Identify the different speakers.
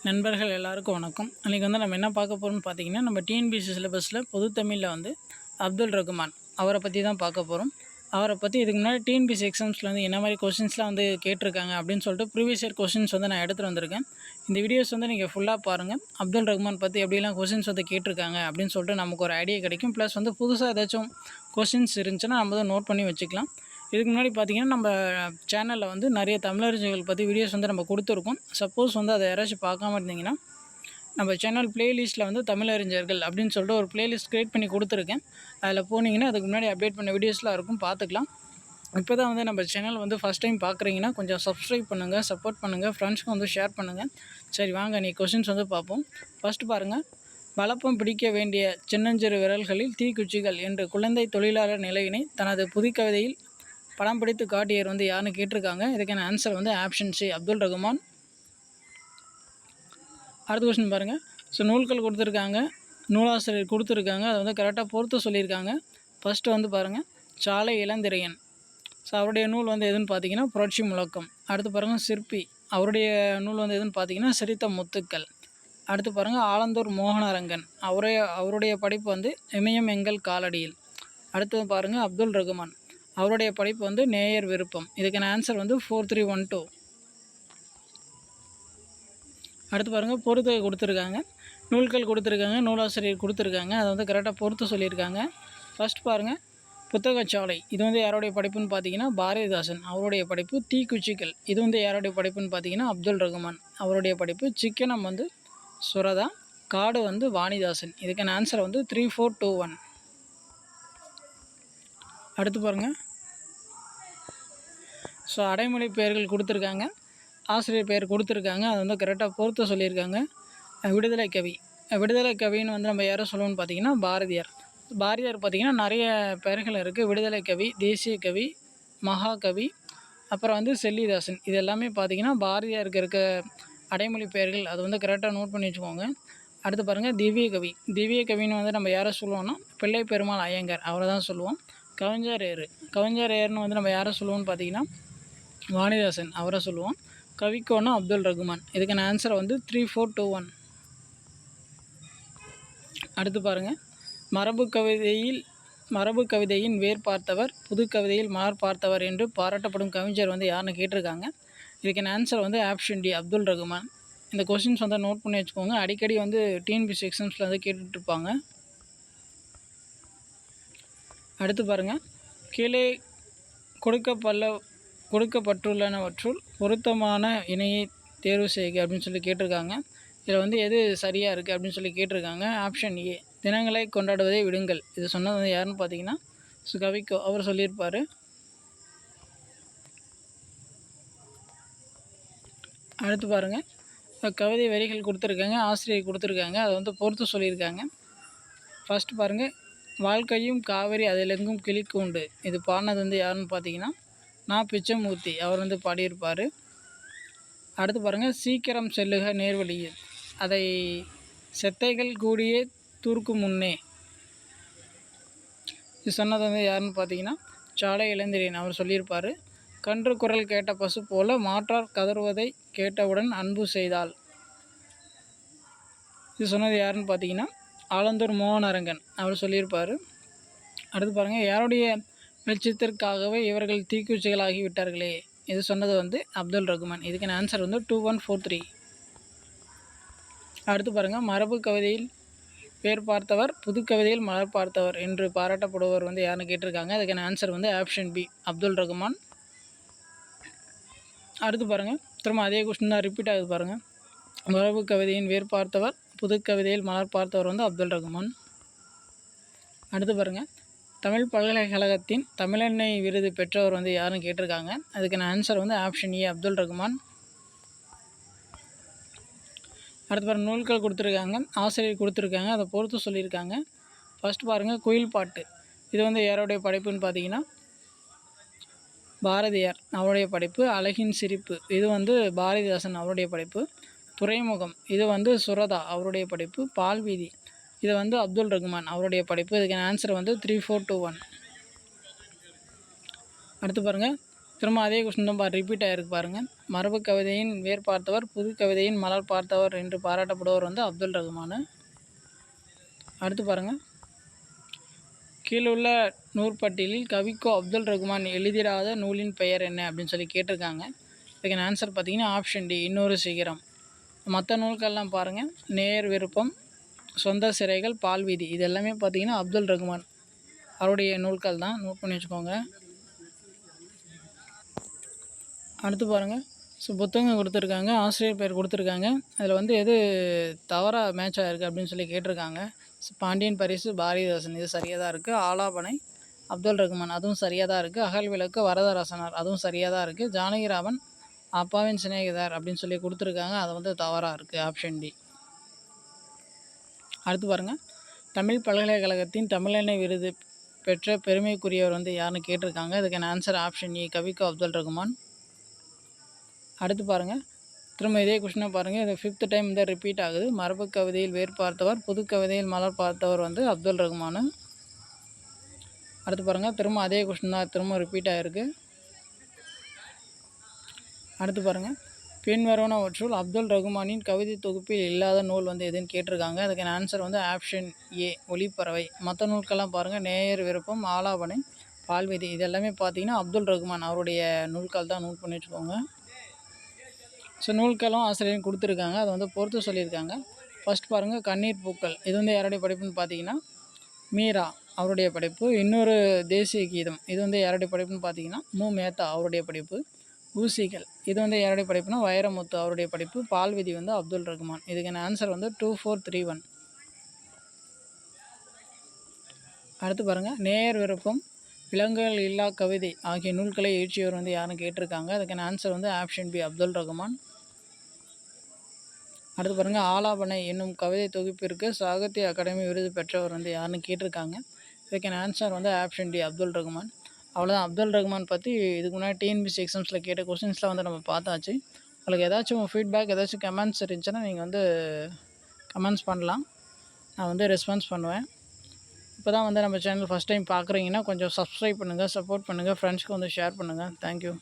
Speaker 1: நண்பர்கள் எல்லாருக்கும் வணக்கம். அன்றைக்கி வந்து நம்ம என்ன பார்க்க போகிறோம்னு பார்த்தீங்கன்னா, நம்ம டிஎன்பிஎஸ்சி சிலபஸில் பொது தமிழில் வந்து அப்துல் ரகுமான் அவரை பற்றி தான் பார்க்க போகிறோம். அவரை பற்றி இதுக்கு முன்னாடி டிஎன்பிஎஸ்சி எக்ஸாம்ஸில் வந்து என்ன மாதிரி கொஷின்ஸ்லாம் வந்து கேட்டிருக்காங்க அப்படின்னு சொல்லிட்டு ப்ரீவியஸ் இயர் கொஷின்ஸ் வந்து நான் எடுத்துகிட்டு வந்திருக்கேன். இந்த வீடியோஸ் வந்து நீங்கள் ஃபுல்லாக பாருங்கள். அப்துல் ரகுமான் பற்றி எப்படிலாம் கொஷின்ஸ் வந்து கேட்டிருக்காங்க அப்படின்னு சொல்லிட்டு நமக்கு ஒரு ஐடியா கிடைக்கும். ப்ளஸ் வந்து புதுசாக ஏதாச்சும் கொஷின்ஸ் இருந்துச்சுன்னா நம்ம வந்து நோட் பண்ணி வச்சுக்கலாம். இதுக்கு முன்னாடி பார்த்திங்கன்னா நம்ம சேனலில் வந்து நிறைய தமிழறிஞர்கள் பற்றி வீடியோஸ் வந்து நம்ம கொடுத்துருக்கோம். சப்போஸ் வந்து அதை யாராச்சும் பார்க்காம இருந்தீங்கன்னா நம்ம சேனல் ப்ளேலிஸ்ட்டில் வந்து தமிழறிஞர்கள் அப்படின்னு சொல்லிட்டு ஒரு ப்ளேலிஸ்ட் க்ரியேட் பண்ணி கொடுத்துருக்கேன். அதில் போனீங்கன்னா அதுக்கு முன்னாடி அப்டேட் பண்ண வீடியோஸ்லாம் இருக்கும், பார்த்துக்கலாம். இப்போ தான் வந்து நம்ம சேனல் வந்து ஃபஸ்ட் டைம் பார்க்குறீங்கன்னா கொஞ்சம் சப்ஸ்கிரைப் பண்ணுங்கள், சப்போர்ட் பண்ணுங்கள், ஃப்ரெண்ட்ஸ்க்கும் வந்து ஷேர் பண்ணுங்கள். சரி வாங்க நீ கொஷின்ஸ் வந்து பார்ப்போம். ஃபஸ்ட்டு பாருங்கள். வளப்பம் பிடிக்க வேண்டிய சின்னஞ்சிறு விரல்களில் தீக்குச்சிகள் என்று குழந்தை தொழிலாளர் நிலையினை தனது புதுக்கவிதையில் படம் பிடித்து காட்டியவர் வந்து யாருன்னு கேட்டிருக்காங்க. இதுக்கான ஆன்சர் வந்து ஆப்ஷன் சி, அப்துல் ரகுமான். அடுத்த கொஸ்டின் பாருங்கள். ஸோ நூல்கள் கொடுத்துருக்காங்க, நூலாசிரியர் கொடுத்துருக்காங்க, அதை வந்து கரெக்டாக பொறுத்து சொல்லியிருக்காங்க. ஃபஸ்ட்டு வந்து பாருங்கள், சாலை இளந்திரையன். ஸோ அவருடைய நூல் வந்து எதுன்னு பார்த்தீங்கன்னா புரட்சி முழக்கம். அடுத்து பாருங்கள் சிற்பி, அவருடைய நூல் வந்து எதுன்னு பார்த்தீங்கன்னா சிரித்த முத்துக்கள். அடுத்து பாருங்கள் ஆலந்தூர் மோகனரங்கன், அவருடைய படிப்பு வந்து இமயம் எங்கள் காலடியில். அடுத்தது பாருங்கள் அப்துல் ரகுமான், அவருடைய படிப்பு வந்து நேயர் விருப்பம். இதுக்கான ஆன்சர் வந்து 4312. அடுத்து பாருங்கள் பொறுத்துகை கொடுத்துருக்காங்க, நூல்கள் கொடுத்துருக்காங்க, நூலாசிரியர் கொடுத்துருக்காங்க, அதை வந்து கரெக்டாக பொறுத்து சொல்லியிருக்காங்க. ஃபஸ்ட் பாருங்கள் புத்தகச்சாலை, இது வந்து யாருடைய படிப்புன்னு பார்த்தீங்கன்னா பாரதிதாசன், அவருடைய படிப்பு. தீக்குச்சிகள், இது வந்து யாருடைய படிப்புன்னு பார்த்தீங்கன்னா அப்துல் ரகுமான், அவருடைய படிப்பு. சிக்கனம் வந்து சுரதா, காடு வந்து வாணிதாசன். இதுக்கான ஆன்சர் வந்து 3421. அடுத்து பாருங்கள். ஸோ அடைமொழி பெயர்கள் கொடுத்துருக்காங்க, ஆசிரியர் பெயர் கொடுத்துருக்காங்க, அதை வந்து கரெக்டாக பொறுத்து சொல்லியிருக்காங்க. விடுதலை கவி, விடுதலை கவின்னு வந்து நம்ம யாரை சொல்லுவோம்னு பார்த்தீங்கன்னா பாரதியார். பாரதியார் பார்த்திங்கன்னா நிறைய பெயர்கள் இருக்குது. விடுதலை கவி, தேசிய கவி, மகாகவி, அப்புறம் வந்து செல்லிதாசன். இது எல்லாமே பார்த்திங்கன்னா பாரதியாருக்கு இருக்க அடைமொழி பெயர்கள். அதை வந்து கரெக்டாக நோட் பண்ணி வச்சுக்கோங்க. அடுத்து பாருங்கள் திவ்ய கவி. திவ்ய கவின்னு வந்து நம்ம யாரை சொல்லுவோம்னா பிள்ளை பெருமாள் ஐயங்கார், அவரை தான் சொல்லுவோம். கவிஞர் ஏறுன்னு வந்து நம்ம யாரை சொல்லுவோம்னு பார்த்தீங்கன்னா வாணிதாசன், அவரை சொல்லுவோம். கவிக்கோனா அப்துல் ரகுமான். இதுக்கான ஆன்சர் வந்து 3421. அடுத்து பாருங்கள், மரபு கவிதையின் வேர் பார்த்தவர், புது கவிதையில் மலர் பார்த்தவர் என்று பாராட்டப்படும் கவிஞர் வந்து யாருன்னு கேட்டிருக்காங்க. இதுக்கான ஆன்சர் வந்து ஆப்ஷன் டி, அப்துல் ரகுமான். இந்த கொஸ்டின்ஸ் வந்து நோட் பண்ணி வச்சுக்கோங்க. அடிக்கடி வந்து டிஎன்பிஎஸ்சி எக்ஸாம்ஸில் வந்து கேட்டுட்ருப்பாங்க. அடுத்து பாருங்கள், கீழே கொடுக்கப்பட்டுள்ளனவற்றுள் பொருத்தமான இணையை தேர்வு செய்க அப்படின்னு சொல்லி கேட்டிருக்காங்க. இதில் வந்து எது சரியாக இருக்குது அப்படின்னு சொல்லி கேட்டிருக்காங்க. ஆப்ஷன் ஏ, தினங்களை கொண்டாடுவதை விடுங்கள். இது சொன்னது வந்து யாருன்னு பார்த்தீங்கன்னா கவிக்கோ, அவர் சொல்லியிருப்பார். அடுத்து பாருங்கள், கவிதை வரிகள் கொடுத்துருக்காங்க, ஆசிரியர் கொடுத்துருக்காங்க, அதை வந்து பொறுத்து சொல்லியிருக்காங்க. ஃபஸ்ட்டு பாருங்கள், வாழ்க்கையும் காவிரி அதிலெங்கும் கிளிக்கூண்டு, இது பாடினது வந்து யாருன்னு பார்த்தீங்கன்னா நான் பிச்சைமூர்த்தி, அவர் வந்து பாடியிருப்பார். அடுத்து பாருங்கள், சீக்கிரம் செல்லுக நேர்வழியில், அதை செத்தைகள் கூடியே தூர்க்கும் முன்னே, இது சொன்னது வந்து யாருன்னு பார்த்தீங்கன்னா சாலை இளந்திரையன், அவர் சொல்லியிருப்பார். கன்று குரல் கேட்ட பசு போல மாற்றார் கதறுவதை கேட்டவுடன் அன்பு செய்தால், இது சொன்னது யாருன்னு பார்த்தீங்கன்னா ஆலந்தூர் மோகனரங்கன், அவர் சொல்லியிருப்பார். அடுத்து பாருங்கள், யாருடைய வெளிச்சத்திற்காகவே இவர்கள் தீக்குச்சிகளாகி விட்டார்களே, இது சொன்னது வந்து அப்துல் ரகுமான். இதுக்கான ஆன்சர் வந்து 2143. அடுத்து பாருங்கள், மரபு கவிதையில் பேர் பார்த்தவர், புது கவிதையில் மலர் பார்த்தவர் என்று பாராட்டப்படுவர் வந்து யாருன்னு கேட்டிருக்காங்க. அதுக்கான ஆன்சர் வந்து ஆப்ஷன் பி, அப்துல் ரகுமான். அடுத்து பாருங்கள், திரும்ப அதே கொஸ்டின் தான் ரிப்பீட் ஆகுது பாருங்கள். மரபு கவிதையின் வேர் பார்த்தவர், புது கவிதையில் மலர் பார்த்தவர் வந்து அப்துல் ரகுமான். அடுத்து பாருங்கள், தமிழ் பல்கலைக்கழகத்தின் தமிழெண்ணெய் விருது பெற்றவர் வந்து யாருன்னு கேட்டிருக்காங்க. அதுக்கான ஆன்சர் வந்து ஆப்ஷன் ஏ, அப்துல் ரகுமான். அடுத்து பாருங்கள், நூல்கள் கொடுத்துருக்காங்க, ஆசிரியர் கொடுத்துருக்காங்க, அதை பொறுத்து சொல்லியிருக்காங்க. ஃபஸ்ட் பாருங்கள், குயில் பாட்டு, இது வந்து யாருடைய படைப்புன்னு பார்த்தீங்கன்னா பாரதியார், அவருடைய படைப்பு. அழகின் சிரிப்பு, இது வந்து பாரதிதாசன், அவருடைய படைப்பு. துறைமுகம், இது வந்து சுரதா, அவருடைய படைப்பு. பால்வீதி, இது வந்து அப்துல் ரகுமான், அவருடைய படைப்பு. இதுக்கான ஆன்சர் வந்து 3421. அடுத்து பாருங்கள், திரும்ப அதே கொஸ்டின் தான் ரிப்பீட் ஆகிருக்கு பாருங்கள். மரபு கவிதையின் வேர் பார்த்தவர், புது கவிதையின் மலர் பார்த்தவர் என்று பாராட்டப்படுவர் வந்து அப்துல் ரகுமான். அடுத்து பாருங்கள், கீழுள்ள நூற்பட்டியலில் கவிக்கோ அப்துல் ரகுமான் எழுதிடாத நூலின் பெயர் என்ன அப்படின்னு சொல்லி கேட்டிருக்காங்க. இதுக்கான ஆன்சர் பார்த்தீங்கன்னா ஆப்ஷன் டி, இன்னொரு சிகரம். மற்ற நூல்கள்லாம் பாருங்கள், நேர் விருப்பம், சொந்த சிறைகள், பால்வீதி, இது எல்லாமே பார்த்தீங்கன்னா அப்துல் ரகுமான் அவருடைய நூல்கள் தான். நோட் பண்ணி வச்சுக்கோங்க. அடுத்து பாருங்கள், புத்தகம் கொடுத்துருக்காங்க, ஆசிரியர் பேர் கொடுத்துருக்காங்க. அதில் வந்து எது தவறாக மேட்ச் ஆகிருக்கு அப்படின்னு சொல்லி கேட்டிருக்காங்க. பாண்டியன் பரிசு பாரதிதாசன், இது சரியாக தான் இருக்குது. ஆலாபனை அப்துல் ரகுமான், அதுவும் சரியாக தான் இருக்குது. அகல் விளக்கு வரதராசனார், அதுவும் சரியாக தான் இருக்குது. ஜானகிராமன் அப்பாவின் சிநேகிதர் அப்படின்னு சொல்லி கொடுத்துருக்காங்க, அது வந்து தவறாக இருக்குது. Option D. அடுத்து பாருங்கள், தமிழ் பல்கலைக்கழகத்தின் தமிழெண்ணை விருது பெற்ற பெருமைக்குரியவர் வந்து யாருன்னு கேட்டிருக்காங்க. இதுக்கான ஆன்சர் ஆப்ஷன் இ, கவிக்கோ அப்துல் ரகுமான். அடுத்து பாருங்கள், திரும்ப இதே கொஸ்டினாக பாருங்கள். இது 5th டைம் தான் ரிப்பீட் ஆகுது. மரபு கவிதையில் வேர் பார்த்தவர், புது கவிதையில் மலர் பார்த்தவர் வந்து அப்துல் ரகுமான். அடுத்து பாருங்கள், திரும்ப அதே கொஸ்டின் தான் திரும்ப ரிப்பீட் ஆகிருக்கு. அடுத்து பாருங்கள், பின்வருவனவற்றுள் அப்துல் ரகுமானின் கவிதை தொகுப்பில் இல்லாத நூல் வந்து எதுன்னு கேட்டிருக்காங்க. அதுக்கான ஆன்சர் வந்து ஆப்ஷன் ஏ, ஒளிப்பறவை. மற்ற நூல்கள்லாம் பாருங்கள், நேயர் விருப்பம், ஆலாபனை, பால்வீதி, இது எல்லாமே பார்த்தீங்கன்னா அப்துல் ரகுமான் அவருடைய நூல்கள் தான். நோட் பண்ணி வச்சுக்கோங்க. ஸோ நூல்களும் ஆசிரியரும் கொடுத்துருக்காங்க, அதை வந்து பொறுத்து சொல்லியிருக்காங்க. ஃபஸ்ட் பாருங்கள், கண்ணீர் பூக்கள், இது வந்து யாருடைய படைப்புன்னு பார்த்தீங்கன்னா மீரா அவருடைய படைப்பு. இன்னொரு தேசிய கீதம், இது வந்து யாருடைய படைப்புன்னு பார்த்தீங்கன்னா மு. மேத்தா அவருடைய படைப்பு. ஊசிகள், இது வந்து யாருடைய படைப்புனா வைரமுத்து அவருடைய படைப்பு. பால்வீதி வந்து அப்துல் ரகுமான். இதுக்கான ஆன்சர் வந்து 2431. அடுத்து பாருங்கள், நேயர் விருப்பம், விலங்குகள் இல்லா கவிதை ஆகிய நூல்களை இயற்றியவர் வந்து யாருன்னு கேட்டிருக்காங்க. அதுக்கான ஆன்சர் வந்து ஆப்ஷன் பி, அப்துல் ரகுமான். அடுத்து பாருங்கள், ஆலாபனை என்னும் கவிதை தொகுப்பிற்கு சாகித்ய அகாடமி விருது பெற்றவர் வந்து யாருன்னு கேட்டிருக்காங்க. இதுக்கான ஆன்சர் வந்து ஆப்ஷன் டி, அப்துல் ரகுமான். அவ்வளோதான். அப்துல் ரகுமான் பற்றி இதுக்கு முன்னாடி டிஎன்பிஎஸ்சி எக்ஸாம்ஸில் கேட்ட கொஸ்டின்ஸ்லாம் வந்து நம்ம பார்த்தாச்சு. உங்களுக்கு ஏதாச்சும் ஃபீட்பேக், ஏதாச்சும் கமெண்ட்ஸ் இருந்துச்சுன்னா நீங்கள் வந்து கமெண்ட்ஸ் பண்ணலாம், நான் வந்து ரெஸ்பான்ஸ் பண்ணுவேன். இப்போ தான் வந்து நம்ம சேனல் ஃபஸ்ட் டைம் பார்க்குறீங்கன்னா கொஞ்சம் சப்ஸ்கிரைப் பண்ணுங்கள், சப்போர்ட் பண்ணுங்கள், ஃப்ரெண்ட்ஸ்க்கு வந்து ஷேர் பண்ணுங்கள். தேங்க்யூ.